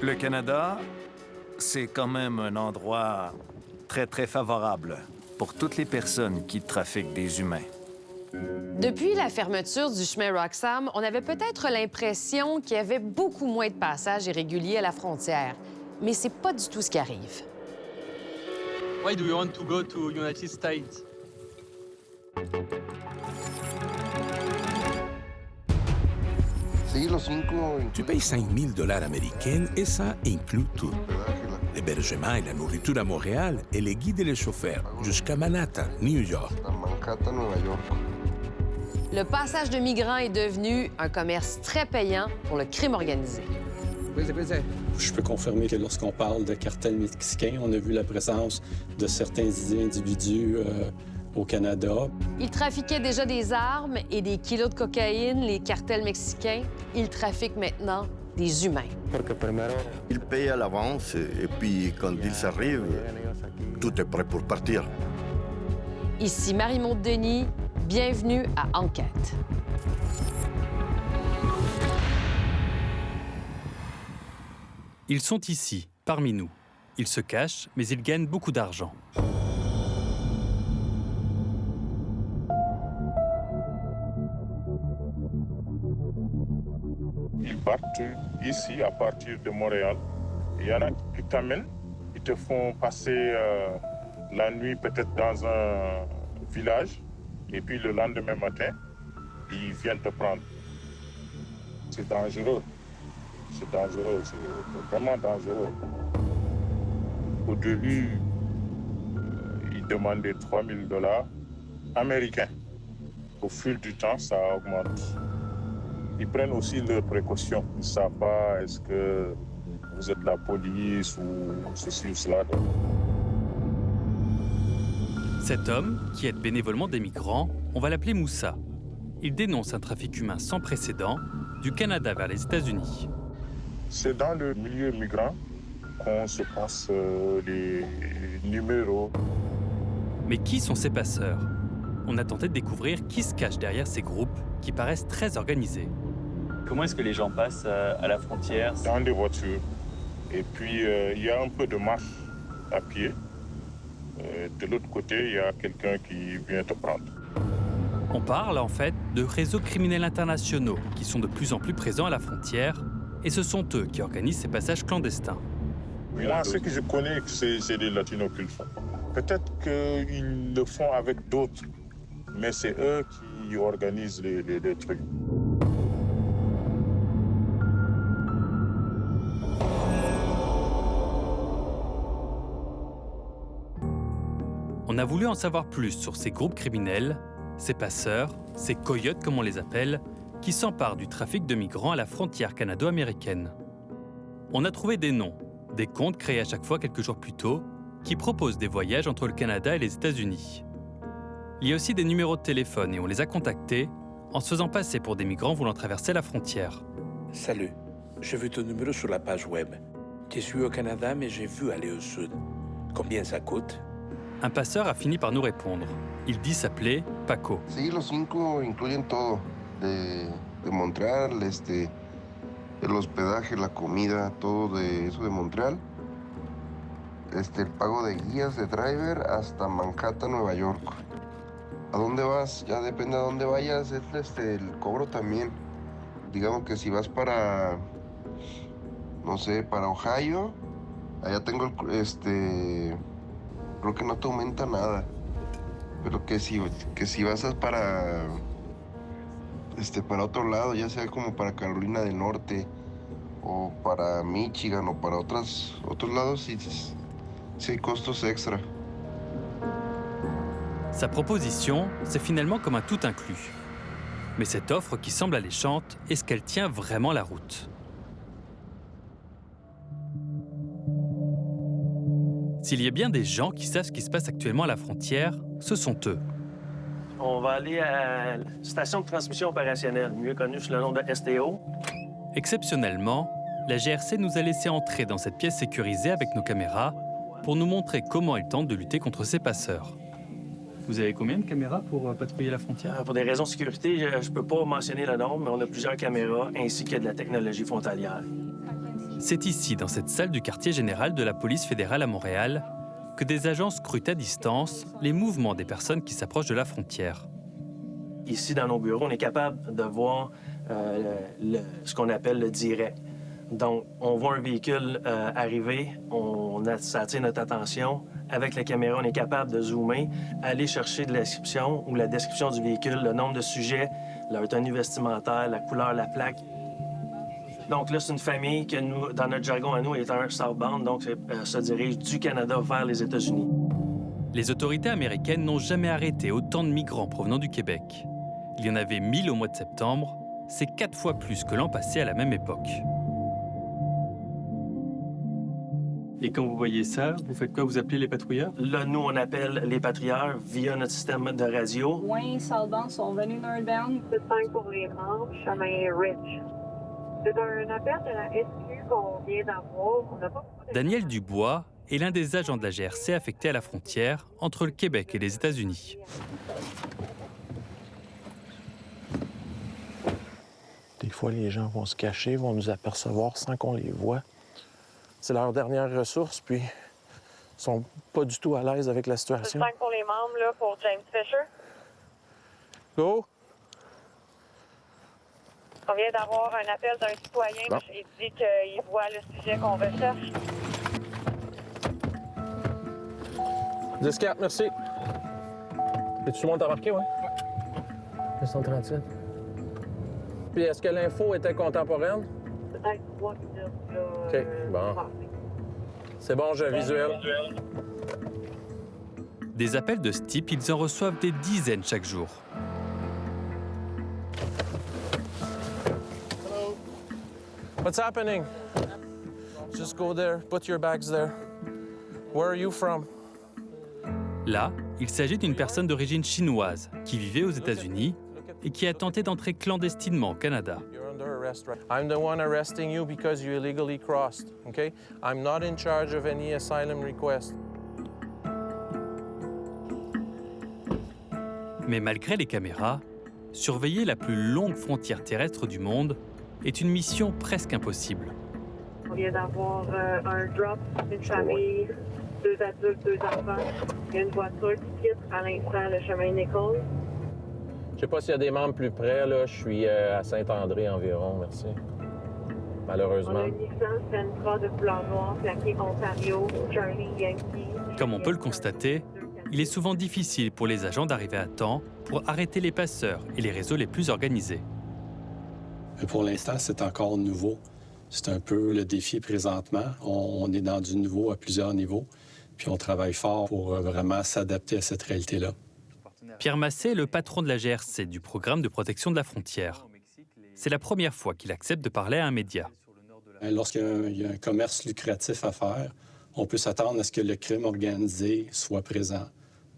Le Canada, c'est quand même un endroit très, très favorable pour toutes les personnes qui trafiquent des humains. Depuis la fermeture du chemin Roxham, on avait peut-être l'impression qu'il y avait beaucoup moins de passages irréguliers à la frontière. Mais c'est pas du tout ce qui arrive. Why do you want to go to United States? Tu payes 5 000 $ américains et ça inclut tout. L'hébergement et la nourriture à Montréal et les guides et les chauffeurs jusqu'à Manhattan, New York. Le passage de migrants est devenu un commerce très payant pour le crime organisé. Je peux confirmer que lorsqu'on parle de cartel mexicain, on a vu la présence de certains individus au Canada. Ils trafiquaient déjà des armes et des kilos de cocaïne, les cartels mexicains. Ils trafiquent maintenant des humains. Ils payent à l'avance et puis quand ils arrivent, tout est prêt pour partir. Ici Marie-Maude Denis, bienvenue à Enquête. Ils sont ici, parmi nous. Ils se cachent, mais ils gagnent beaucoup d'argent. Ils partent ici à partir de Montréal. Il y en a qui t'amènent, ils te font passer la nuit peut-être dans un village et puis le lendemain matin, ils viennent te prendre. C'est dangereux. C'est dangereux, c'est vraiment dangereux. Au début, ils demandaient 3 000 $ américains. Au fil du temps, ça augmente. Ils prennent aussi leurs précautions. Ils ne savent pas est-ce que vous êtes la police ou ceci ou cela. Cet homme, qui aide bénévolement des migrants, on va l'appeler Moussa. Il dénonce un trafic humain sans précédent du Canada vers les États-Unis. C'est dans le milieu migrant qu'on se passe les numéros. Mais qui sont ces passeurs? On a tenté de découvrir qui se cache derrière ces groupes qui paraissent très organisés. Comment est-ce que les gens passent à la frontière? Dans des voitures. Et puis, il y a un peu de marche à pied. De l'autre côté, il y a quelqu'un qui vient te prendre. On parle en fait de réseaux criminels internationaux qui sont de plus en plus présents à la frontière, et ce sont eux qui organisent ces passages clandestins. Moi, ce que je connais, c'est des Latinos qui le font. Peut-être qu'ils le font avec d'autres, mais c'est eux qui organisent les trucs. On a voulu en savoir plus sur ces groupes criminels, ces passeurs, ces coyotes comme on les appelle, qui s'emparent du trafic de migrants à la frontière canado-américaine. On a trouvé des noms, des comptes créés à chaque fois quelques jours plus tôt, qui proposent des voyages entre le Canada et les États-Unis. Il y a aussi des numéros de téléphone et on les a contactés en se faisant passer pour des migrants voulant traverser la frontière. Salut, j'ai vu ton numéro sur la page web. Je suis au Canada, mais j'ai vu aller au sud. Combien ça coûte? Un passeur a fini par nous répondre. Il dit s'appeler Paco. Sí, los 5 incluyen todo. De Montreal, el hospedaje, la comida, todo de eso de Montreal. El pago de guías, de driver, hasta Manhattan, Nueva York. ¿A dónde vas? Ya depende a dónde vayas, el cobro también. Digamos que si vas para, no sé, para Ohio, allá tengo creo que no te aumenta nada. Pero que si vas para otro lado, ya sea como para Carolina del Norte o para Michigan o para otros lados, sí hay costos extra. Sa proposition, c'est finalement comme un tout inclus. Mais cette offre qui semble alléchante, est-ce qu'elle tient vraiment la route? S'il y a bien des gens qui savent ce qui se passe actuellement à la frontière, ce sont eux. On va aller à la station de transmission opérationnelle, mieux connue sous le nom de STO. Exceptionnellement, la GRC nous a laissé entrer dans cette pièce sécurisée avec nos caméras pour nous montrer comment ils tentent de lutter contre ces passeurs. Vous avez combien de caméras pour patrouiller la frontière? Pour des raisons de sécurité, je ne peux pas mentionner le nombre, mais on a plusieurs caméras ainsi que de la technologie frontalière. C'est ici, dans cette salle du quartier général de la police fédérale à Montréal, que des agents scrutent à distance les mouvements des personnes qui s'approchent de la frontière. Ici, dans nos bureaux, on est capable de voir ce qu'on appelle le direct. Donc, on voit un véhicule arriver, ça attire notre attention. Avec la caméra, on est capable de zoomer, aller chercher de la description ou la description du véhicule, le nombre de sujets, leur tenue vestimentaire, la couleur, la plaque. Donc là, c'est une famille que nous, dans notre jargon à nous, est un southbound, donc se dirige du Canada vers les États-Unis. Les autorités américaines n'ont jamais arrêté autant de migrants provenant du Québec. Il y en avait 1000 au mois de septembre, c'est 4 fois plus que l'an passé à la même époque. Et quand vous voyez ça, vous faites quoi? Vous appelez les patrouilleurs? Là, nous, on appelle les patrouilleurs via notre système de radio. Moins southbound sont venus northbound. C'est 5 pour les membres, chemin Ridge. C'est un appel de la SQ qu'on vient d'avoir. On n'a pas beaucoup de... Daniel Dubois est l'un des agents de la GRC affectés à la frontière entre le Québec et les États-Unis. Des fois, les gens vont se cacher, vont nous apercevoir sans qu'on les voie. C'est leur dernière ressource, puis ils sont pas du tout à l'aise avec la situation. C'est 5 pour les membres, là, pour James Fisher. Go! On vient d'avoir un appel d'un citoyen. Bon. Il dit qu'il voit le sujet qu'on recherche. 10-4, merci. Et tout le monde t'a marqué, oui? 237. Puis est-ce que l'info était contemporaine? Peut-être 3 minutes, là. OK, bon. C'est bon, j'ai un visuel. Des appels de ce type, ils en reçoivent des dizaines chaque jour. Hello. What's happening? Just go there, put your bags there. Where are you from? Là, il s'agit d'une personne d'origine chinoise qui vivait aux États-Unis et qui a tenté d'entrer clandestinement au Canada. I'm the one arresting you because you illegally crossed, okay? I'm not in charge of any asylum request. Mais malgré les caméras, surveiller la plus longue frontière terrestre du monde est une mission presque impossible. On vient d'avoir un drop, une famille, 2 adultes, 2 enfants. Il y a une voiture qui quitte à l'instant le chemin Nichols. Je sais pas s'il y a des membres plus près, là. Je suis à Saint-André environ, merci. Malheureusement. On a une licence Sentra de couleur noire, plaquée Ontario, Charlie Yankee. Comme on peut le constater, il est souvent difficile pour les agents d'arriver à temps pour arrêter les passeurs et les réseaux les plus organisés. Pour l'instant, c'est encore nouveau. C'est un peu le défi présentement. On est dans du nouveau à plusieurs niveaux, puis on travaille fort pour vraiment s'adapter à cette réalité-là. Pierre Massé est le patron de la GRC, du programme de protection de la frontière. C'est la première fois qu'il accepte de parler à un média. Lorsqu'il y a un commerce lucratif à faire, on peut s'attendre à ce que le crime organisé soit présent.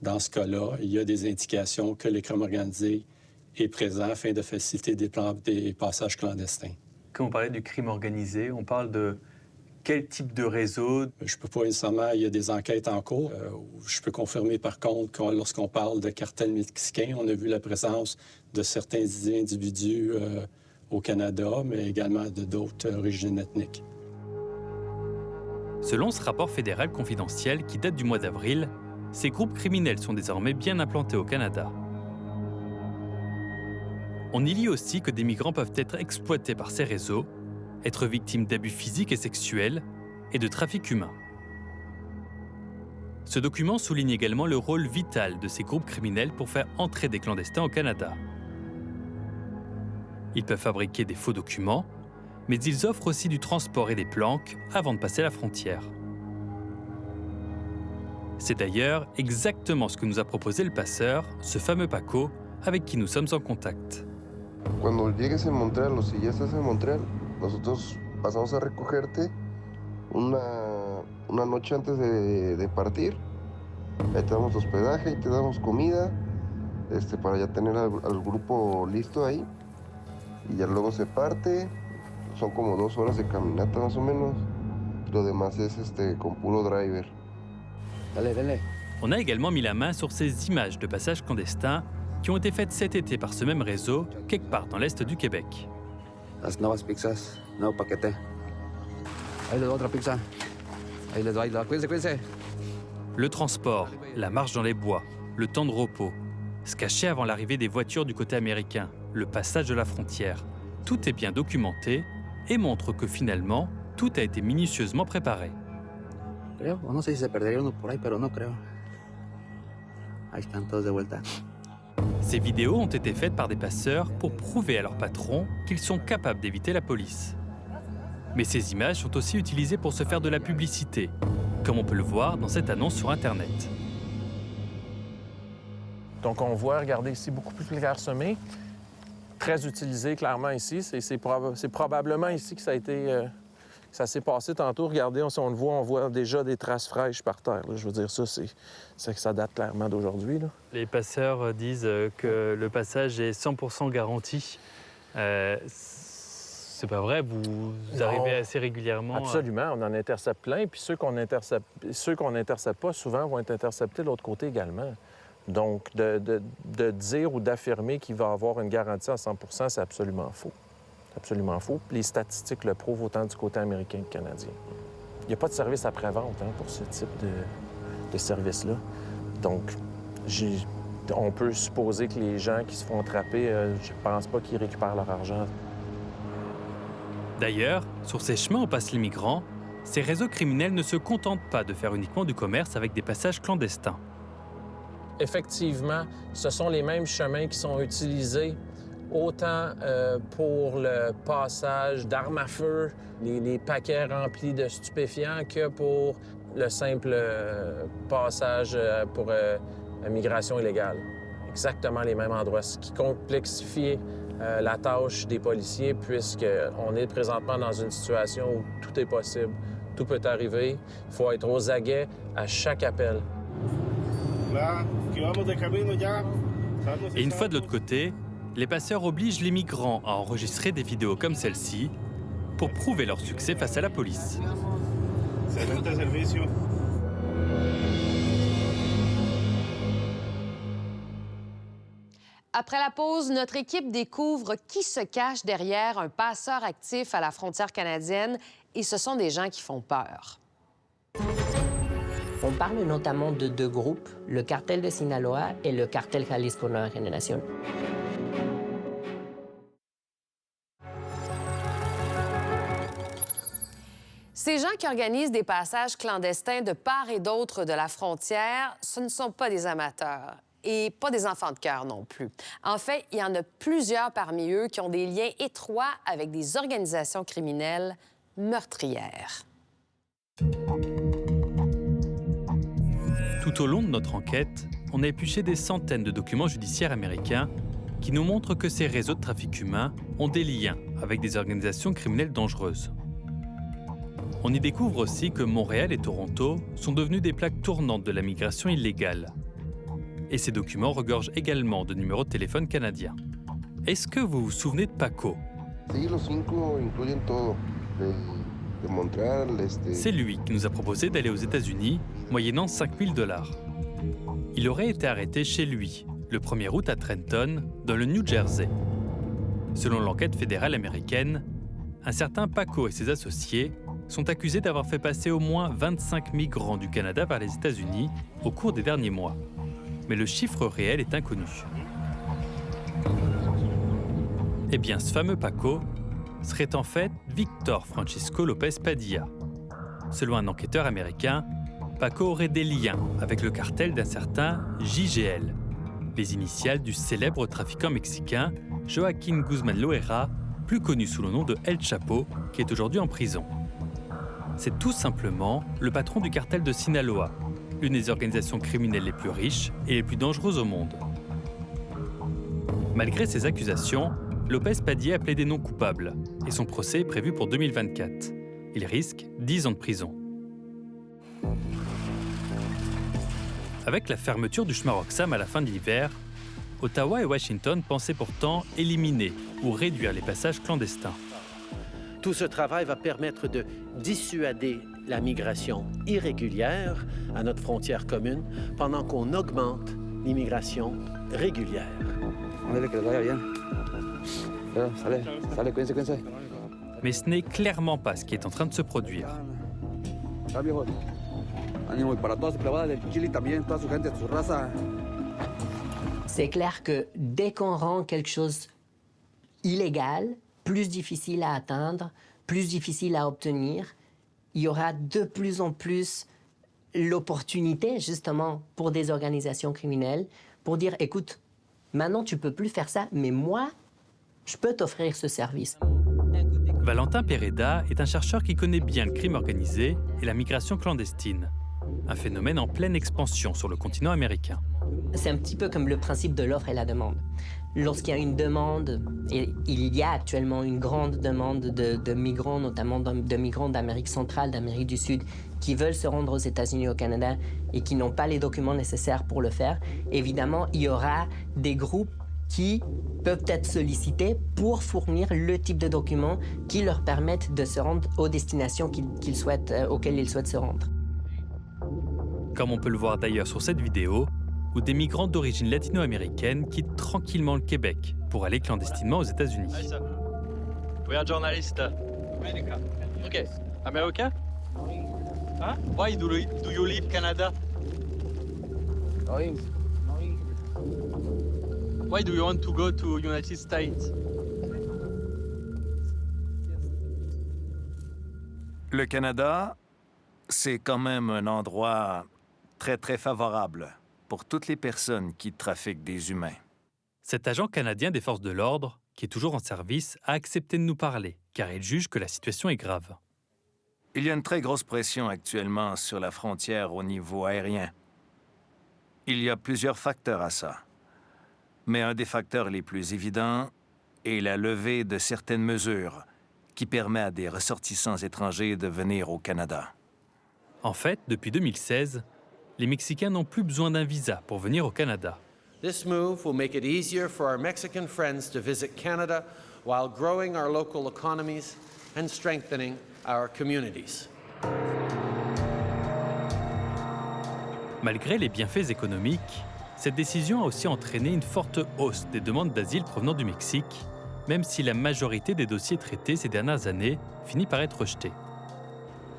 Dans ce cas-là, il y a des indications que le crime organisé est présent afin de faciliter des passages clandestins. Quand on parlait du crime organisé, on parle de quel type de réseau? Je ne peux pas nécessairement, il y a des enquêtes en cours. Je peux confirmer par contre que lorsqu'on parle de cartel mexicain, on a vu la présence de certains individus au Canada, mais également de d'autres origines ethniques. Selon ce rapport fédéral confidentiel qui date du mois d'avril, ces groupes criminels sont désormais bien implantés au Canada. On y lit aussi que des migrants peuvent être exploités par ces réseaux, être victimes d'abus physiques et sexuels et de trafic humain. Ce document souligne également le rôle vital de ces groupes criminels pour faire entrer des clandestins au Canada. Ils peuvent fabriquer des faux documents, mais ils offrent aussi du transport et des planques avant de passer la frontière. C'est d'ailleurs exactement ce que nous a proposé le passeur, ce fameux Paco, avec qui nous sommes en contact. Cuando llegues en Montréal o si ya estás en Montréal, nosotros pasamos a recogerte una noche antes de partir. Ahí te damos hospedaje y te damos comida para ya tener al grupo listo ahí. Y ya luego se parte. Son como 2 horas de caminata más o menos. Lo demás es con puro driver. Dale, dale. On a également mis la main sur ces images de passages clandestins qui ont été faites cet été par ce même réseau, quelque part dans l'est du Québec. Las nuevas pizzas, nuevo paquete. Le transport, la marche dans les bois, le temps de repos, se cacher avant l'arrivée des voitures du côté américain, le passage de la frontière, tout est bien documenté et montre que finalement, tout a été minutieusement préparé. Ces vidéos ont été faites par des passeurs pour prouver à leurs patrons qu'ils sont capables d'éviter la police. Mais ces images sont aussi utilisées pour se faire de la publicité, comme on peut le voir dans cette annonce sur Internet. Donc on voit, regardez ici, beaucoup plus clairsemé, très utilisé clairement ici. C'est probablement ici que ça a été... ça s'est passé tantôt. Regardez, si on le voit, on voit déjà des traces fraîches par terre. Là. Je veux dire, c'est que ça date clairement d'aujourd'hui. Les passeurs disent que le passage est 100% garanti. C'est pas vrai, vous arrivez assez régulièrement. Absolument, on en intercepte plein. Puis ceux qu'on n'intercepte pas, souvent, vont être interceptés de l'autre côté également. Donc, de dire ou d'affirmer qu'il va avoir une garantie à 100 %, c'est absolument faux. Absolument faux. Les statistiques le prouvent autant du côté américain que canadien. Il n'y a pas de service après-vente pour ce type de service-là. Donc, on peut supposer que les gens qui se font attraper, je ne pense pas qu'ils récupèrent leur argent. D'ailleurs, sur ces chemins où passent les migrants, ces réseaux criminels ne se contentent pas de faire uniquement du commerce avec des passages clandestins. Effectivement, ce sont les mêmes chemins qui sont utilisés autant pour le passage d'armes à feu, les paquets remplis de stupéfiants, que pour le simple passage pour la migration illégale. Exactement les mêmes endroits, ce qui complexifie la tâche des policiers, puisqu'on est présentement dans une situation où tout est possible. Tout peut arriver. Il faut être aux aguets à chaque appel. Et une fois de l'autre côté, les passeurs obligent les migrants à enregistrer des vidéos comme celle-ci pour prouver leur succès face à la police. Après la pause, notre équipe découvre qui se cache derrière un passeur actif à la frontière canadienne, et ce sont des gens qui font peur. On parle notamment de deux groupes, le cartel de Sinaloa et le cartel Jalisco Nueva Generación. Ces gens qui organisent des passages clandestins de part et d'autre de la frontière, ce ne sont pas des amateurs et pas des enfants de cœur non plus. En fait, il y en a plusieurs parmi eux qui ont des liens étroits avec des organisations criminelles meurtrières. Tout au long de notre enquête, on a épluché des centaines de documents judiciaires américains qui nous montrent que ces réseaux de trafic humain ont des liens avec des organisations criminelles dangereuses. On y découvre aussi que Montréal et Toronto sont devenus des plaques tournantes de la migration illégale. Et ces documents regorgent également de numéros de téléphone canadiens. Est-ce que vous vous souvenez de Paco? C'est lui qui nous a proposé d'aller aux États-Unis, moyennant 5 000 $. Il aurait été arrêté chez lui, le 1er août à Trenton, dans le New Jersey. Selon l'enquête fédérale américaine, un certain Paco et ses associés sont accusés d'avoir fait passer au moins 25 migrants du Canada vers les États-Unis au cours des derniers mois. Mais le chiffre réel est inconnu. Eh bien, ce fameux Paco serait en fait Victor Francisco López Padilla. Selon un enquêteur américain, Paco aurait des liens avec le cartel d'un certain JGL, les initiales du célèbre trafiquant mexicain Joaquín Guzmán Loera, plus connu sous le nom de El Chapo, qui est aujourd'hui en prison. C'est tout simplement le patron du cartel de Sinaloa, l'une des organisations criminelles les plus riches et les plus dangereuses au monde. Malgré ces accusations, López Padilla a plaidé non coupable et son procès est prévu pour 2024. Il risque 10 ans de prison. Avec la fermeture du chemin Roxham à la fin de l'hiver, Ottawa et Washington pensaient pourtant éliminer ou réduire les passages clandestins. Tout ce travail va permettre de dissuader la migration irrégulière à notre frontière commune pendant qu'on augmente l'immigration régulière. Mais ce n'est clairement pas ce qui est en train de se produire. C'est clair que dès qu'on rend quelque chose illégal, plus difficile à atteindre, plus difficile à obtenir, il y aura de plus en plus l'opportunité, justement, pour des organisations criminelles, pour dire, écoute, maintenant tu peux plus faire ça, mais moi, je peux t'offrir ce service. Valentin Pereda est un chercheur qui connaît bien le crime organisé et la migration clandestine, un phénomène en pleine expansion sur le continent américain. C'est un petit peu comme le principe de l'offre et la demande. Lorsqu'il y a une demande, et il y a actuellement une grande demande de migrants, notamment de migrants d'Amérique centrale, d'Amérique du Sud, qui veulent se rendre aux États-Unis, au Canada, et qui n'ont pas les documents nécessaires pour le faire, évidemment, il y aura des groupes qui peuvent être sollicités pour fournir le type de documents qui leur permettent de se rendre aux destinations auxquelles ils souhaitent se rendre. Comme on peut le voir d'ailleurs sur cette vidéo, où des migrants d'origine latino-américaine quittent tranquillement le Québec pour aller clandestinement aux États-Unis. We are journalists. America. Okay. America? Huh? Why do you leave Canada? Why do you want to go to United States? Le Canada, c'est quand même un endroit très, très favorable pour toutes les personnes qui trafiquent des humains. Cet agent canadien des forces de l'ordre, qui est toujours en service, a accepté de nous parler, car il juge que la situation est grave. Il y a une très grosse pression actuellement sur la frontière au niveau aérien. Il y a plusieurs facteurs à ça. Mais un des facteurs les plus évidents est la levée de certaines mesures qui permet à des ressortissants étrangers de venir au Canada. En fait, depuis 2016, les Mexicains n'ont plus besoin d'un visa pour venir au Canada. This move will make it easier for our Mexican friends to visit Canada while growing our local economies and strengthening our communities. Malgré les bienfaits économiques, cette décision a aussi entraîné une forte hausse des demandes d'asile provenant du Mexique, même si la majorité des dossiers traités ces dernières années finit par être rejetés.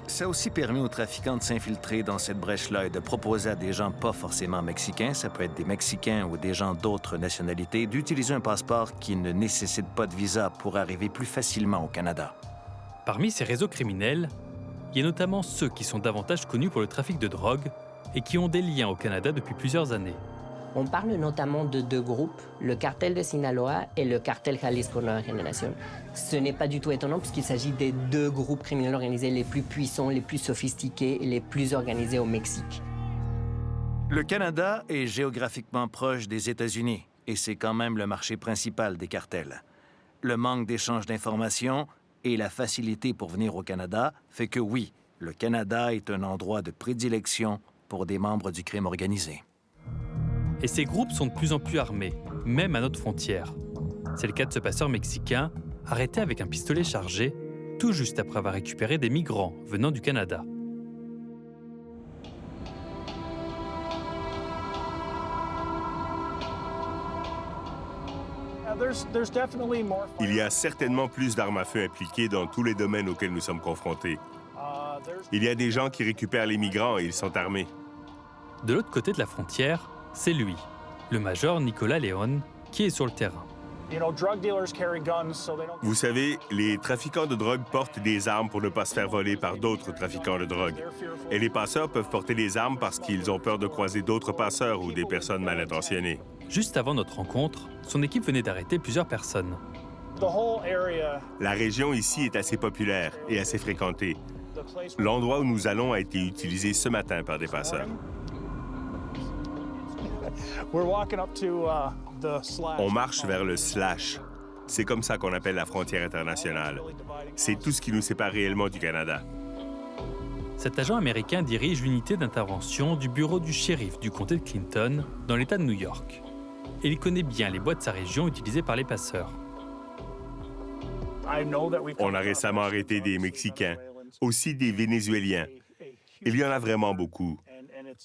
Ça a aussi permis aux trafiquants de s'infiltrer dans cette brèche-là et de proposer à des gens pas forcément mexicains, ça peut être des Mexicains ou des gens d'autres nationalités, d'utiliser un passeport qui ne nécessite pas de visa pour arriver plus facilement au Canada. Parmi ces réseaux criminels, il y a notamment ceux qui sont davantage connus pour le trafic de drogue et qui ont des liens au Canada depuis plusieurs années. On parle notamment de deux groupes, le cartel de Sinaloa et le cartel Jalisco Nueva Generación. Ce n'est pas du tout étonnant puisqu'il s'agit des deux groupes criminels organisés les plus puissants, les plus sophistiqués et les plus organisés au Mexique. Le Canada est géographiquement proche des États-Unis et c'est quand même le marché principal des cartels. Le manque d'échange d'informations et la facilité pour venir au Canada fait que oui, le Canada est un endroit de prédilection pour des membres du crime organisé. Et ces groupes sont de plus en plus armés, même à notre frontière. C'est le cas de ce passeur mexicain, arrêté avec un pistolet chargé, tout juste après avoir récupéré des migrants venant du Canada. Il y a certainement plus d'armes à feu impliquées dans tous les domaines auxquels nous sommes confrontés. Il y a des gens qui récupèrent les migrants et ils sont armés. De l'autre côté de la frontière, c'est lui, le major Nicolas León, qui est sur le terrain. Vous savez, les trafiquants de drogue portent des armes pour ne pas se faire voler par d'autres trafiquants de drogue. Et les passeurs peuvent porter des armes parce qu'ils ont peur de croiser d'autres passeurs ou des personnes mal intentionnées. Juste avant notre rencontre, son équipe venait d'arrêter plusieurs personnes. La région ici est assez populaire et assez fréquentée. L'endroit où nous allons a été utilisé ce matin par des passeurs. On marche vers le slash. C'est comme ça qu'on appelle la frontière internationale. C'est tout ce qui nous sépare réellement du Canada. Cet agent américain dirige l'unité d'intervention du bureau du shérif du comté de Clinton, dans l'État de New York. Et il connaît bien les bois de sa région utilisés par les passeurs. On a récemment arrêté des Mexicains, aussi des Vénézuéliens. Il y en a vraiment beaucoup.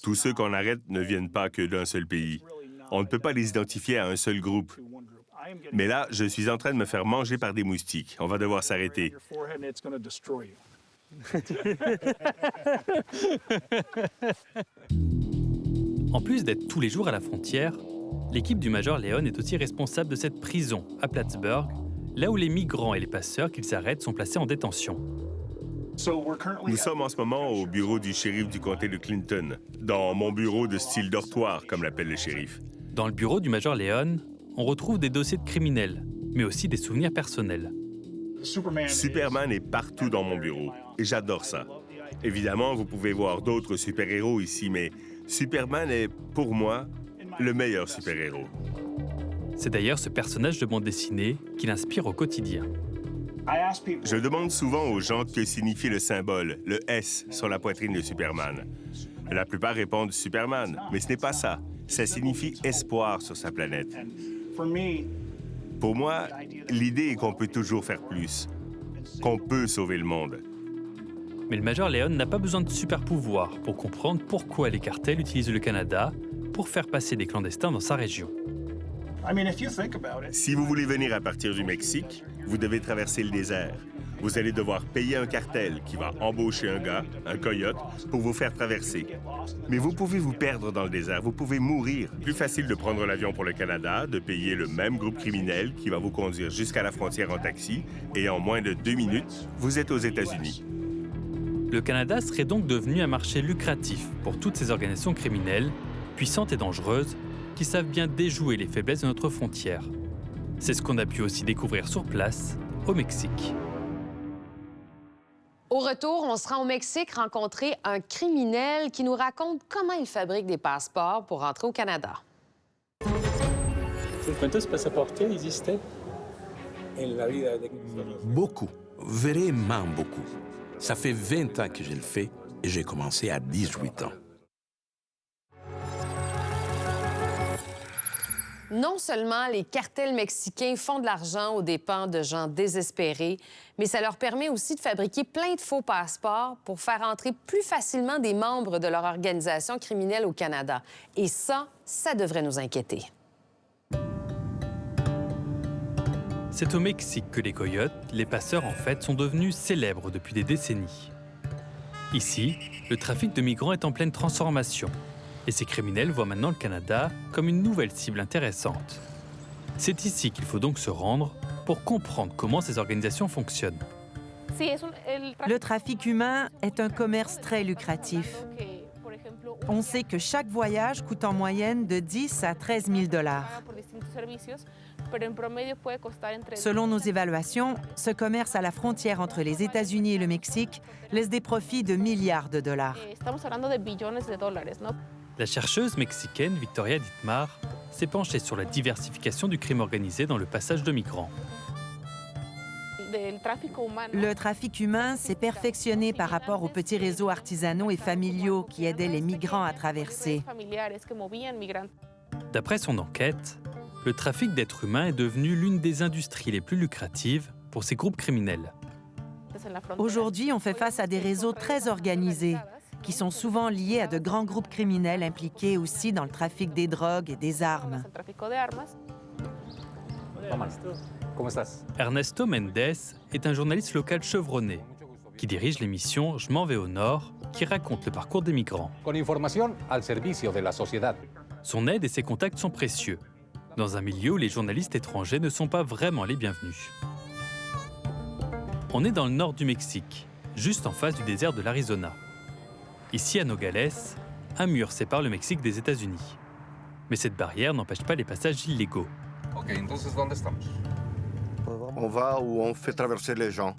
Tous ceux qu'on arrête ne viennent pas que d'un seul pays. On ne peut pas les identifier à un seul groupe. Mais là, je suis en train de me faire manger par des moustiques. On va devoir s'arrêter. En plus d'être tous les jours à la frontière, l'équipe du Major Leon est aussi responsable de cette prison à Plattsburgh, là où les migrants et les passeurs qu'ils arrêtent sont placés en détention. Nous sommes en ce moment au bureau du shérif du comté de Clinton, dans mon bureau de style dortoir, comme l'appelle le shérif. Dans le bureau du Major Leon, on retrouve des dossiers de criminels, mais aussi des souvenirs personnels. Superman est partout dans mon bureau, et j'adore ça. Évidemment, vous pouvez voir d'autres super-héros ici, mais Superman est, pour moi, le meilleur super-héros. C'est d'ailleurs ce personnage de bande dessinée qui l'inspire au quotidien. Je demande souvent aux gens que signifie le symbole, le S, sur la poitrine de Superman. La plupart répondent Superman, mais ce n'est pas ça. Ça signifie espoir sur sa planète. Pour moi, l'idée est qu'on peut toujours faire plus, qu'on peut sauver le monde. Mais le Major Leon n'a pas besoin de super-pouvoirs pour comprendre pourquoi les cartels utilisent le Canada pour faire passer des clandestins dans sa région. Si vous voulez venir à partir du Mexique, vous devez traverser le désert. Vous allez devoir payer un cartel qui va embaucher un gars, un coyote, pour vous faire traverser. Mais vous pouvez vous perdre dans le désert, vous pouvez mourir. Plus facile de prendre l'avion pour le Canada, de payer le même groupe criminel qui va vous conduire jusqu'à la frontière en taxi, et en moins de 2 minutes, vous êtes aux États-Unis. Le Canada serait donc devenu un marché lucratif pour toutes ces organisations criminelles, puissantes et dangereuses, qui savent bien déjouer les faiblesses de notre frontière. C'est ce qu'on a pu aussi découvrir sur place, au Mexique. Au retour, on se rend au Mexique rencontrer un criminel qui nous raconte comment il fabrique des passeports pour rentrer au Canada. ¿Cuántos pasaportes existen en la vida de... Beaucoup, vraiment beaucoup. Ça fait 20 ans que je le fais et j'ai commencé à 18 ans. Non seulement les cartels mexicains font de l'argent aux dépens de gens désespérés, mais ça leur permet aussi de fabriquer plein de faux passeports pour faire entrer plus facilement des membres de leur organisation criminelle au Canada. Et ça devrait nous inquiéter. C'est au Mexique que les coyotes, les passeurs en fait, sont devenus célèbres depuis des décennies. Ici, le trafic de migrants est en pleine transformation. Et ces criminels voient maintenant le Canada comme une nouvelle cible intéressante. C'est ici qu'il faut donc se rendre pour comprendre comment ces organisations fonctionnent. Le trafic humain est un commerce très lucratif. On sait que chaque voyage coûte en moyenne de 10 à 13 000 $. Selon nos évaluations, ce commerce à la frontière entre les États-Unis et le Mexique laisse des profits de milliards de dollars. La chercheuse mexicaine Victoria Dittmar s'est penchée sur la diversification du crime organisé dans le passage de migrants. Le trafic humain s'est perfectionné par rapport aux petits réseaux artisanaux et familiaux qui aidaient les migrants à traverser. D'après son enquête, le trafic d'êtres humains est devenu l'une des industries les plus lucratives pour ces groupes criminels. Aujourd'hui, on fait face à des réseaux très organisés qui sont souvent liés à de grands groupes criminels impliqués aussi dans le trafic des drogues et des armes. Ernesto Mendes est un journaliste local chevronné qui dirige l'émission Je m'en vais au Nord, qui raconte le parcours des migrants. Son aide et ses contacts sont précieux, dans un milieu où les journalistes étrangers ne sont pas vraiment les bienvenus. On est dans le nord du Mexique, juste en face du désert de l'Arizona. Ici, à Nogales, un mur sépare le Mexique des États-Unis. Mais cette barrière n'empêche pas les passages illégaux. On va où on fait traverser les gens.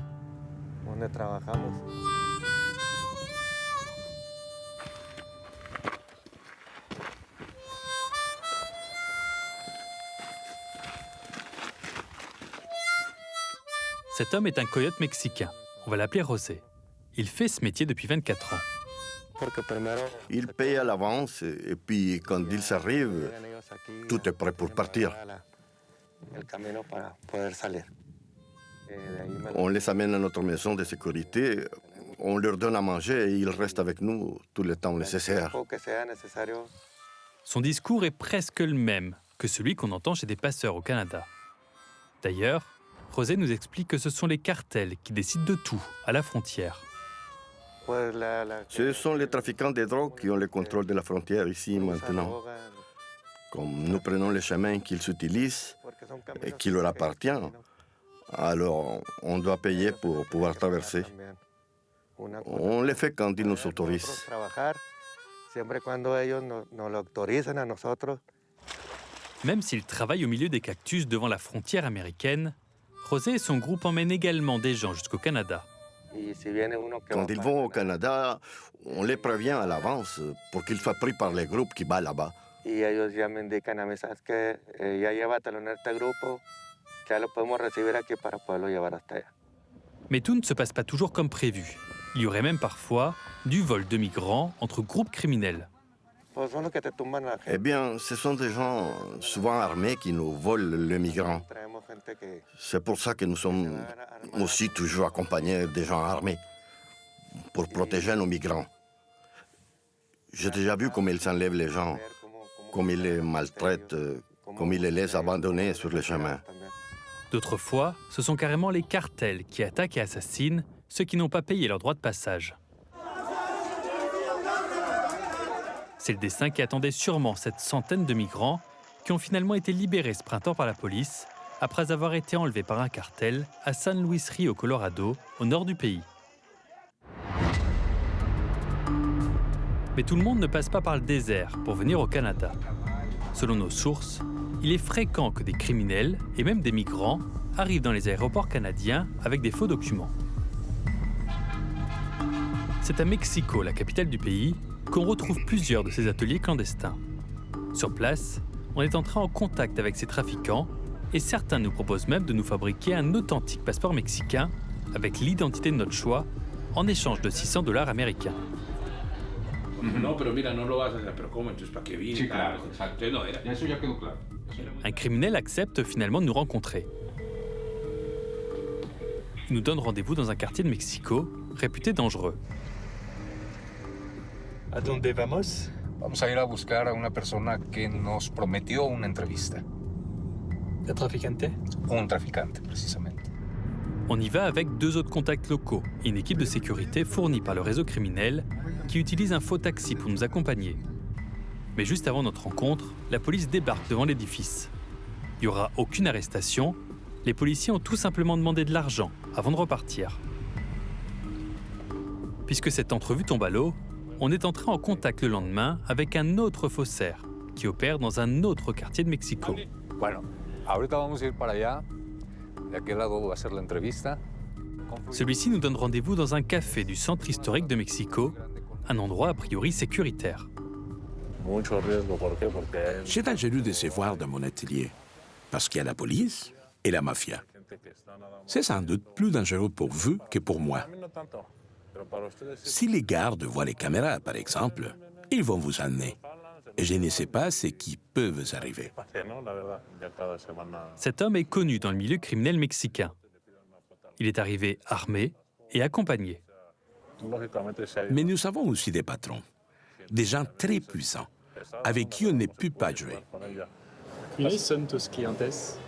Cet homme est un coyote mexicain. On va l'appeler José. Il fait ce métier depuis 24 ans. Ils payent à l'avance et puis quand ils arrivent, tout est prêt pour partir. On les amène à notre maison de sécurité, on leur donne à manger et ils restent avec nous tout le temps nécessaire. Son discours est presque le même que celui qu'on entend chez des passeurs au Canada. D'ailleurs, José nous explique que ce sont les cartels qui décident de tout à la frontière. Ce sont les trafiquants de drogue qui ont le contrôle de la frontière ici maintenant. Comme nous prenons les chemins qu'ils utilisent et qui leur appartiennent, alors on doit payer pour pouvoir traverser. On le fait quand ils nous autorisent. Même s'ils travaillent au milieu des cactus devant la frontière américaine, José et son groupe emmènent également des gens jusqu'au Canada. Quand ils vont au Canada, on les prévient à l'avance pour qu'ils soient pris par les groupes qui battent là-bas. Mais tout ne se passe pas toujours comme prévu. Il y aurait même parfois du vol de migrants entre groupes criminels. Eh bien, ce sont des gens souvent armés qui nous volent les migrants. C'est pour ça que nous sommes aussi toujours accompagnés des gens armés, pour protéger nos migrants. J'ai déjà vu comment ils s'enlèvent les gens, comme ils les maltraitent, comme ils les laissent abandonnés sur le chemin. D'autres fois, ce sont carrément les cartels qui attaquent et assassinent ceux qui n'ont pas payé leur droit de passage. C'est le destin qui attendait sûrement cette centaine de migrants qui ont finalement été libérés ce printemps par la police après avoir été enlevés par un cartel à San Luis Rio, Colorado, au nord du pays. Mais tout le monde ne passe pas par le désert pour venir au Canada. Selon nos sources, il est fréquent que des criminels et même des migrants arrivent dans les aéroports canadiens avec des faux documents. C'est à Mexico, la capitale du pays, qu'on retrouve plusieurs de ces ateliers clandestins. Sur place, on est entré en contact avec ces trafiquants et certains nous proposent même de nous fabriquer un authentique passeport mexicain avec l'identité de notre choix en échange de $600 américains. Un criminel accepte finalement de nous rencontrer. Il nous donne rendez-vous dans un quartier de Mexico réputé dangereux. ¿A dónde vamos? Vamos a ir a buscar a una persona que nos prometió una entrevista. ¿Un traficante? Un traficante, precisamente. On y va avec 2 autres contacts locaux et une équipe de sécurité fournie par le réseau criminel qui utilise un faux taxi pour nous accompagner. Mais juste avant notre rencontre, la police débarque devant l'édifice. Il n'y aura aucune arrestation. Les policiers ont tout simplement demandé de l'argent avant de repartir. Puisque cette entrevue tombe à l'eau, on est entré en contact le lendemain avec un autre faussaire qui opère dans un autre quartier de Mexico. Bueno, ahorita vamos a ir para allá. De aquel lado va a ser la entrevista. Celui-ci nous donne rendez-vous dans un café du centre historique de Mexico, un endroit a priori sécuritaire. J'ai dangereux de se voir dans mon atelier, parce qu'il y a la police et la mafia. C'est sans doute plus dangereux pour vous que pour moi. Si les gardes voient les caméras, par exemple, ils vont vous emmener. Et je ne sais pas ce qui peut vous arriver. Cet homme est connu dans le milieu criminel mexicain. Il est arrivé armé et accompagné. Mais nous avons aussi des patrons, des gens très puissants, avec qui on ne peut pas jouer. ¿Quiénes son tus clientes?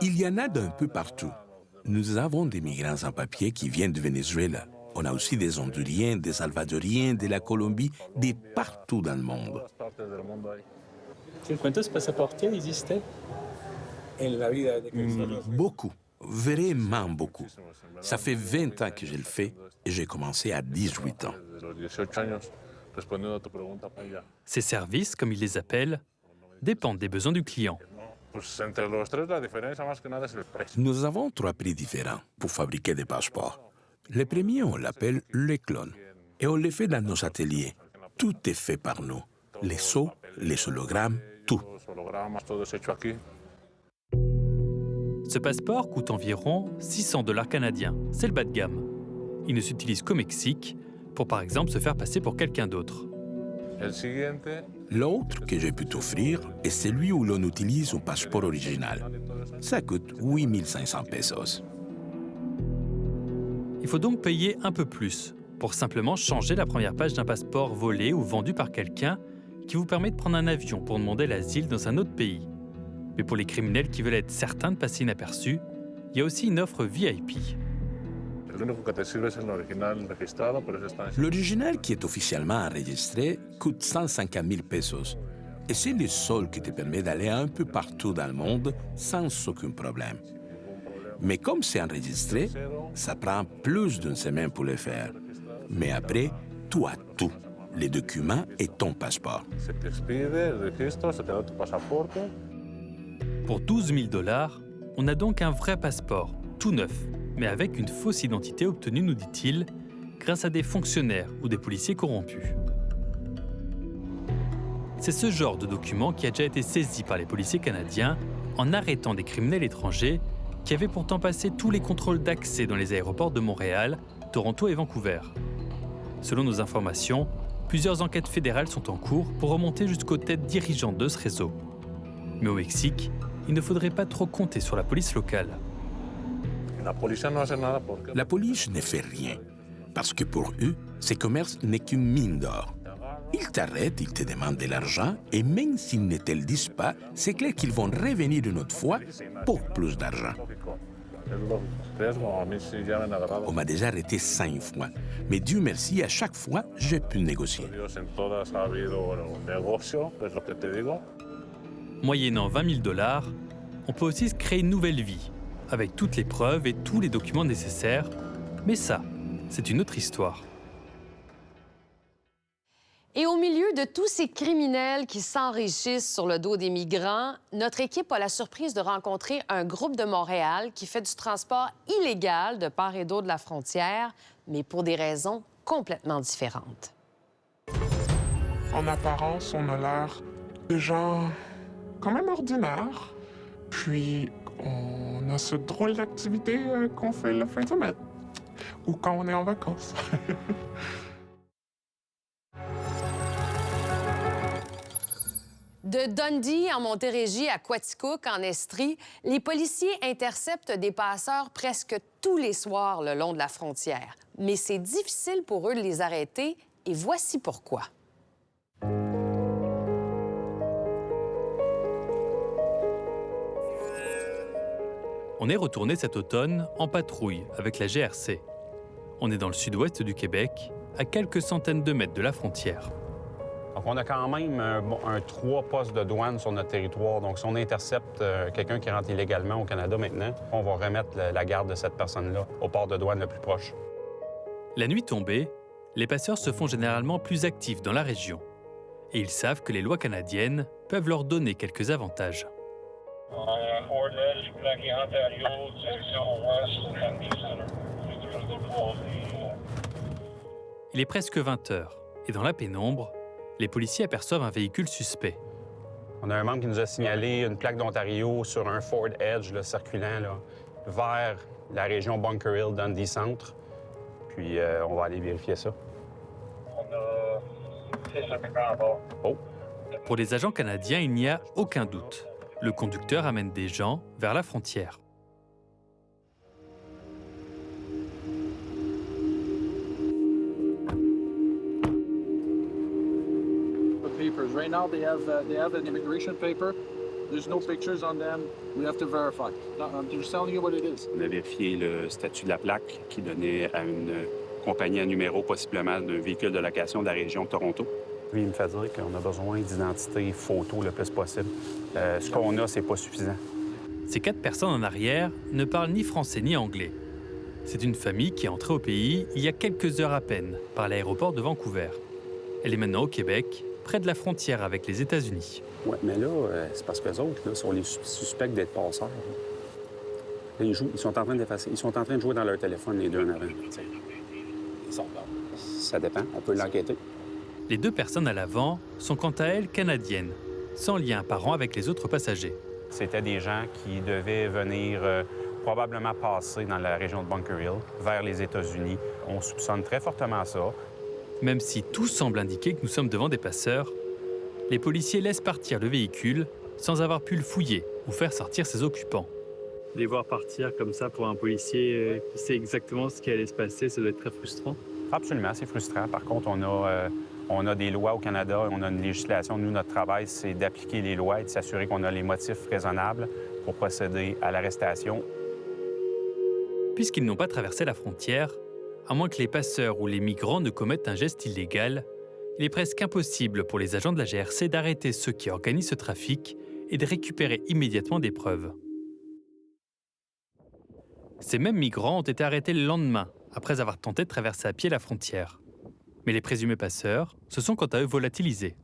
Il y en a d'un peu partout. Nous avons des migrants sans papier qui viennent de Venezuela. On a aussi des Honduriens, des Salvadoriens, de la Colombie, de partout dans le monde. ¿Cuántos pasaportes existent? Beaucoup, vraiment beaucoup. Ça fait 20 ans que je le fais et j'ai commencé à 18 ans. Ces services, comme ils les appellent, dépendent des besoins du client. Nous avons 3 prix différents pour fabriquer des passeports. Le premier, on l'appelle le clone. Et on le fait dans nos ateliers. Tout est fait par nous. Les sceaux, les hologrammes, tout. Ce passeport coûte environ $600 canadiens. C'est le bas de gamme. Il ne s'utilise qu'au Mexique, pour par exemple se faire passer pour quelqu'un d'autre. L'autre que j'ai pu t'offrir est celui où l'on utilise un passeport original. Ça coûte 8 500 pesos. Il faut donc payer un peu plus pour simplement changer la première page d'un passeport volé ou vendu par quelqu'un qui vous permet de prendre un avion pour demander l'asile dans un autre pays. Mais pour les criminels qui veulent être certains de passer inaperçus, il y a aussi une offre VIP. L'original qui est officiellement enregistré coûte 150 000 pesos. Et c'est le seul qui te permet d'aller un peu partout dans le monde sans aucun problème. Mais comme c'est enregistré, ça prend plus d'une semaine pour le faire. Mais après, tu as tout, les documents et ton passeport. Pour 12 000 $, on a donc un vrai passeport, tout neuf, mais avec une fausse identité obtenue, nous dit-il, grâce à des fonctionnaires ou des policiers corrompus. C'est ce genre de document qui a déjà été saisi par les policiers canadiens en arrêtant des criminels étrangers qui avaient pourtant passé tous les contrôles d'accès dans les aéroports de Montréal, Toronto et Vancouver. Selon nos informations, plusieurs enquêtes fédérales sont en cours pour remonter jusqu'aux têtes dirigeantes de ce réseau. Mais au Mexique, il ne faudrait pas trop compter sur la police locale. La police ne fait rien, parce que pour eux, ce commerce n'est qu'une mine d'or. Ils t'arrêtent, ils te demandent de l'argent, et même s'ils ne te le disent pas, c'est clair qu'ils vont revenir une autre fois pour plus d'argent. On m'a déjà arrêté 5 fois, mais Dieu merci, à chaque fois, j'ai pu négocier. Moyennant 20 000 $, on peut aussi se créer une nouvelle vie, avec toutes les preuves et tous les documents nécessaires. Mais ça, c'est une autre histoire. Et au milieu de tous ces criminels qui s'enrichissent sur le dos des migrants, notre équipe a la surprise de rencontrer un groupe de Montréal qui fait du transport illégal de part et d'autre de la frontière, mais pour des raisons complètement différentes. En apparence, on a l'air de gens quand même ordinaires. Puis, on a ce drôle d'activité qu'on fait la fin de semaine ou quand on est en vacances. De Dundee, en Montérégie, à Quaticook, en Estrie, les policiers interceptent des passeurs presque tous les soirs le long de la frontière. Mais c'est difficile pour eux de les arrêter, et voici pourquoi. On est retourné cet automne en patrouille avec la GRC. On est dans le sud-ouest du Québec, à quelques centaines de mètres de la frontière. Donc, on a quand même 3 postes de douane sur notre territoire. Donc, si on intercepte quelqu'un qui rentre illégalement au Canada maintenant, on va remettre la garde de cette personne-là au port de douane le plus proche. La nuit tombée, les passeurs se font généralement plus actifs dans la région. Et ils savent que les lois canadiennes peuvent leur donner quelques avantages. Il est presque 20 heures, et dans la pénombre, les policiers aperçoivent un véhicule suspect. On a un membre qui nous a signalé une plaque d'Ontario sur un Ford Edge là, circulant là, vers la région Bunker Hill, Dundee Centre. Puis on va aller vérifier ça. On a 6 occupants à bord. Oh. Pour les agents canadiens, il n'y a aucun doute. Le conducteur amène des gens vers la frontière. Right now, they have an immigration paper. There's no pictures on them. We have to verify. I'm just telling you what it is. On a vérifié le statut de la plaque qui donnait à une compagnie à numéro, possiblement d'un véhicule de location de la région de Toronto. Lui, il me fait dire qu'on a besoin d'identité photo le plus possible. Ce qu'on a, c'est pas suffisant. Ces 4 personnes en arrière ne parlent ni français ni anglais. C'est une famille qui est entrée au pays il y a quelques heures à peine par l'aéroport de Vancouver. Elle est maintenant au Québec, près de la frontière avec les États-Unis. Oui, mais là, c'est parce qu'eux autres, là, sont les suspects d'être passeurs. Là, ils sont en train d'effacer. Ils sont en train de jouer dans leur téléphone, les deux en avant. Ils sont là. Ça dépend. On peut l'enquêter. Les 2 personnes à l'avant sont quant à elles canadiennes, sans lien apparent avec les autres passagers. C'était des gens qui devaient venir probablement passer dans la région de Bunker Hill, vers les États-Unis. On soupçonne très fortement ça. Même si tout semble indiquer que nous sommes devant des passeurs, les policiers laissent partir le véhicule sans avoir pu le fouiller ou faire sortir ses occupants. Les voir partir comme ça pour un policier qui sait exactement ce qui allait se passer, ça doit être très frustrant. Absolument, c'est frustrant. Par contre, On a des lois au Canada, on a une législation. Nous, notre travail, c'est d'appliquer les lois et de s'assurer qu'on a les motifs raisonnables pour procéder à l'arrestation. Puisqu'ils n'ont pas traversé la frontière, à moins que les passeurs ou les migrants ne commettent un geste illégal, il est presque impossible pour les agents de la GRC d'arrêter ceux qui organisent ce trafic et de récupérer immédiatement des preuves. Ces mêmes migrants ont été arrêtés le lendemain, après avoir tenté de traverser à pied la frontière. Mais les présumés passeurs se sont quant à eux volatilisés.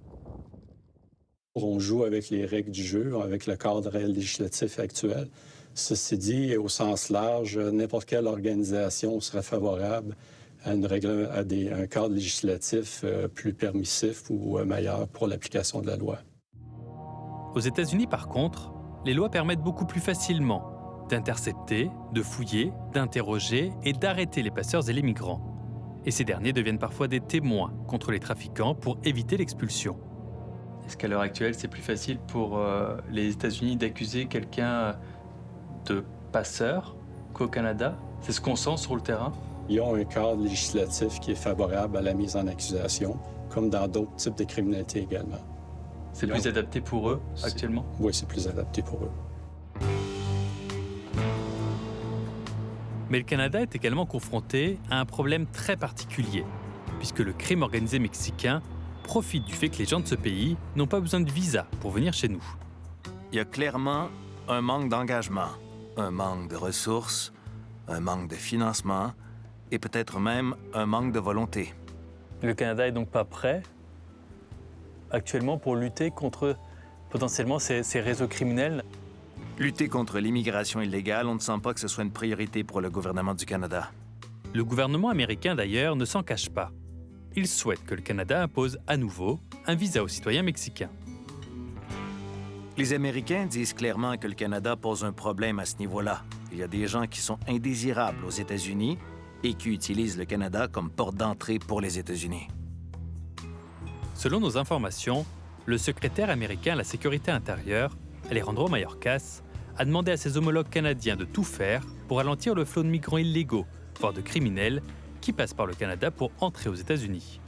On joue avec les règles du jeu, avec le cadre législatif actuel. Ceci dit, au sens large, n'importe quelle organisation serait favorable à un cadre législatif plus permissif ou meilleur pour l'application de la loi. Aux États-Unis, par contre, les lois permettent beaucoup plus facilement d'intercepter, de fouiller, d'interroger et d'arrêter les passeurs et les migrants. Et ces derniers deviennent parfois des témoins contre les trafiquants pour éviter l'expulsion. Est-ce qu'à l'heure actuelle, c'est plus facile pour les États-Unis d'accuser quelqu'un de passeur qu'au Canada? C'est ce qu'on sent sur le terrain? Ils ont un cadre législatif qui est favorable à la mise en accusation, comme dans d'autres types de criminalité également. C'est plus adapté pour eux, actuellement? Oui, c'est plus adapté pour eux. Mais le Canada est également confronté à un problème très particulier, puisque le crime organisé mexicain profite du fait que les gens de ce pays n'ont pas besoin de visa pour venir chez nous. Il y a clairement un manque d'engagement, un manque de ressources, un manque de financement et peut-être même un manque de volonté. Le Canada est donc pas prêt actuellement pour lutter contre potentiellement ces réseaux criminels? Lutter contre l'immigration illégale, on ne sent pas que ce soit une priorité pour le gouvernement du Canada. Le gouvernement américain, d'ailleurs, ne s'en cache pas. Il souhaite que le Canada impose à nouveau un visa aux citoyens mexicains. Les Américains disent clairement que le Canada pose un problème à ce niveau-là. Il y a des gens qui sont indésirables aux États-Unis et qui utilisent le Canada comme porte d'entrée pour les États-Unis. Selon nos informations, le secrétaire américain à la sécurité intérieure, Alejandro Mayorkas, a demandé à ses homologues canadiens de tout faire pour ralentir le flot de migrants illégaux, voire de criminels, qui passent par le Canada pour entrer aux États-Unis.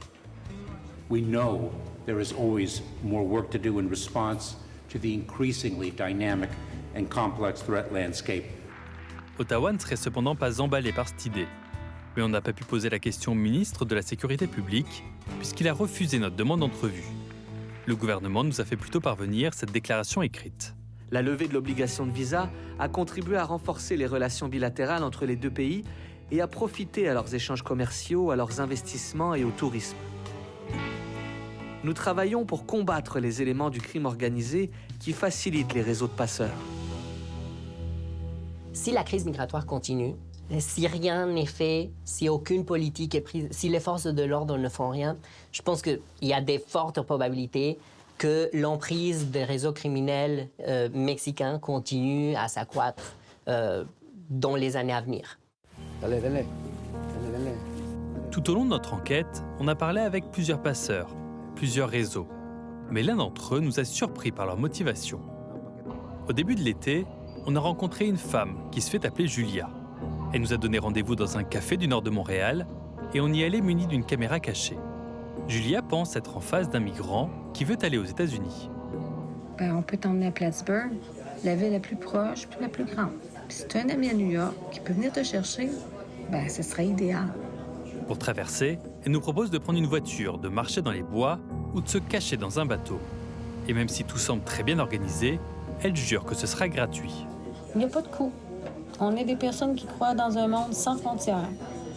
We know there is always more work to do in response to the increasingly dynamic and complex threat landscape. Ottawa ne serait cependant pas emballé par cette idée. Mais on n'a pas pu poser la question au ministre de la Sécurité publique, puisqu'il a refusé notre demande d'entrevue. Le gouvernement nous a fait plutôt parvenir cette déclaration écrite. La levée de l'obligation de visa a contribué à renforcer les relations bilatérales entre les deux pays et à profiter à leurs échanges commerciaux, à leurs investissements et au tourisme. Nous travaillons pour combattre les éléments du crime organisé qui facilitent les réseaux de passeurs. Si la crise migratoire continue, si rien n'est fait, si aucune politique est prise, si les forces de l'ordre ne font rien, je pense qu'il y a des fortes probabilités que l'emprise des réseaux criminels mexicains continue à s'accroître dans les années à venir. Tout au long de notre enquête, on a parlé avec plusieurs passeurs, plusieurs réseaux. Mais l'un d'entre eux nous a surpris par leur motivation. Au début de l'été, on a rencontré une femme qui se fait appeler Julia. Elle nous a donné rendez-vous dans un café du nord de Montréal et on y allait muni d'une caméra cachée. Julia pense être en face d'un migrant qui veut aller aux États-Unis. On peut t'emmener à Plattsburgh, la ville la plus proche puis la plus grande. Puis si tu as un ami à New York qui peut venir te chercher, ce serait idéal. Pour traverser, elle nous propose de prendre une voiture, de marcher dans les bois ou de se cacher dans un bateau. Et même si tout semble très bien organisé, elle jure que ce sera gratuit. Il n'y a pas de coût. On est des personnes qui croient dans un monde sans frontières.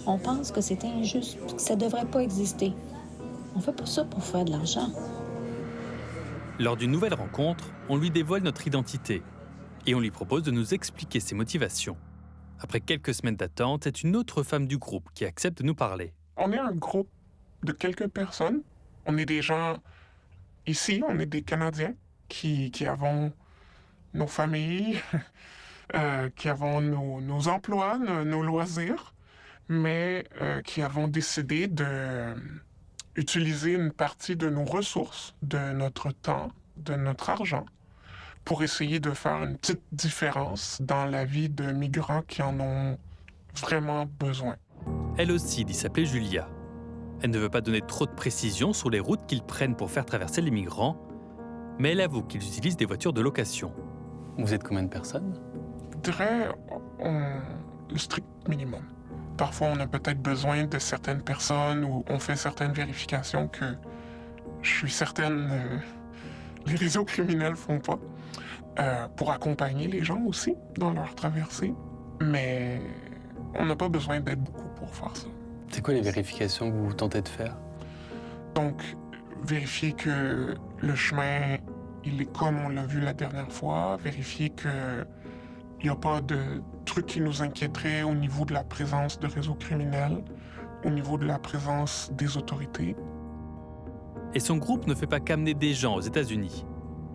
On pense que c'est injuste, que ça ne devrait pas exister. On fait pas ça pour faire de l'argent. Lors d'une nouvelle rencontre, on lui dévoile notre identité et on lui propose de nous expliquer ses motivations. Après quelques semaines d'attente, c'est une autre femme du groupe qui accepte de nous parler. On est un groupe de quelques personnes. On est des gens ici, on est des Canadiens qui avons nos familles, qui avons nos emplois, nos loisirs, mais qui avons décidé d'utiliser une partie de nos ressources, de notre temps, de notre argent, pour essayer de faire une petite différence dans la vie de migrants qui en ont vraiment besoin. Elle aussi dit s'appeler Julia. Elle ne veut pas donner trop de précisions sur les routes qu'ils prennent pour faire traverser les migrants, mais elle avoue qu'ils utilisent des voitures de location. Vous êtes combien de personnes? Je dirais le strict minimum. Parfois, on a peut-être besoin de certaines personnes ou on fait certaines vérifications que je suis certaine les réseaux criminels font pas, pour accompagner les gens aussi dans leur traversée. Mais on n'a pas besoin d'être beaucoup pour faire ça. C'est quoi les vérifications que vous tentez de faire? Donc, vérifier que le chemin, il est comme on l'a vu la dernière fois, vérifier qu'il n'y a pas de trucs qui nous inquiéteraient au niveau de la présence de réseaux criminels, au niveau de la présence des autorités. Et son groupe ne fait pas qu'amener des gens aux États-Unis.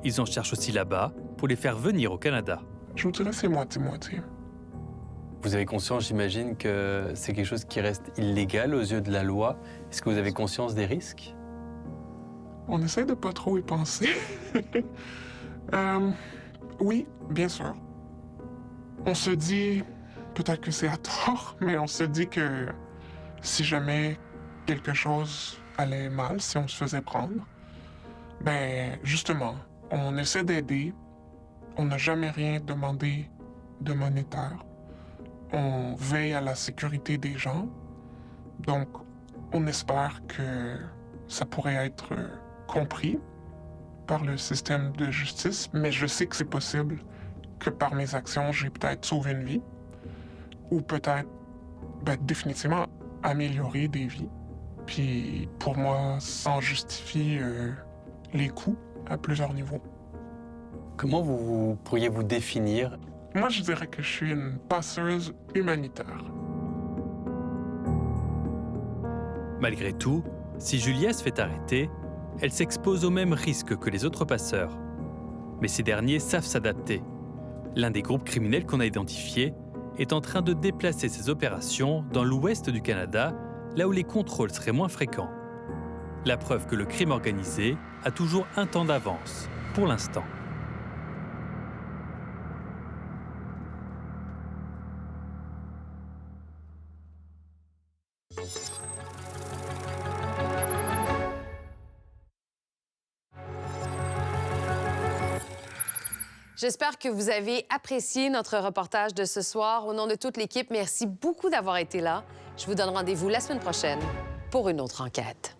Ils en cherchent aussi là-bas pour les faire venir au Canada. Je vous dirais c'est moitié-moitié. Vous avez conscience, j'imagine, que c'est quelque chose qui reste illégal aux yeux de la loi. Est-ce que vous avez conscience des risques? On essaie de pas trop y penser. Oui, bien sûr. On se dit, peut-être que c'est à tort, mais on se dit que si jamais quelque chose allait mal, si on se faisait prendre, ben justement, on essaie d'aider. On n'a jamais rien demandé de monétaire. On veille à la sécurité des gens. Donc, on espère que ça pourrait être compris par le système de justice, mais je sais que c'est possible que par mes actions, j'ai peut-être sauvé une vie ou peut-être définitivement améliorer des vies. Puis pour moi, ça justifie les coûts à plusieurs niveaux. Comment vous pourriez vous définir? Moi, je dirais que je suis une passeuse humanitaire. Malgré tout, si Julia se fait arrêter, elle s'expose au même risque que les autres passeurs. Mais ces derniers savent s'adapter. L'un des groupes criminels qu'on a identifié est en train de déplacer ses opérations dans l'ouest du Canada, là où les contrôles seraient moins fréquents. La preuve que le crime organisé a toujours un temps d'avance, pour l'instant. J'espère que vous avez apprécié notre reportage de ce soir. Au nom de toute l'équipe, merci beaucoup d'avoir été là. Je vous donne rendez-vous la semaine prochaine pour une autre enquête.